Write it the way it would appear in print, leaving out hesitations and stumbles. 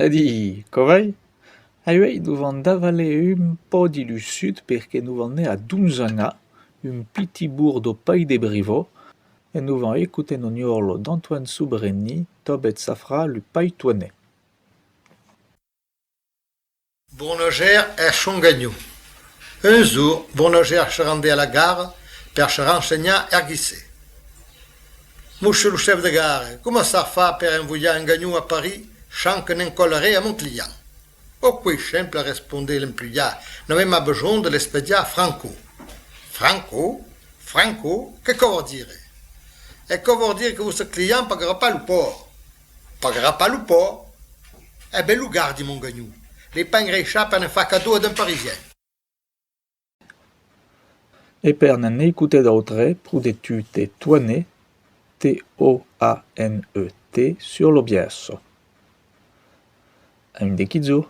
E di, covai? Aiuei duvan davale un po' di lussud perché nu van ne a Dunzana, un petit bourg do Pai de Brivo, e nu van écouter no gnòrlo d'Antoine Soubrenny, tobet safra lu Pai Toinet. Bournoger est Chongagnou. Un jour, Bournoger se rendait à la gare pour se renseigner à Guissé. Monsieur le chef de gare, comment ça fait pour envoyer un gagnou à Paris sans que n'en collerait à mon client? Oh, qui simple, répondait l'employé. N'avait pas besoin de l'expédiat Franco. Franco? Franco? Qu'est-ce que vous dire? Et que vous dire que votre client ne pagera pas le port? Pagera pas le port? Eh bien, le garde, mon gagnou. Les pains réchappent à un facado d'un Parisien. E per n'en écouter d'autre, prudetu te Toinet, Toanet, sur l'obiesso. Un de kizou.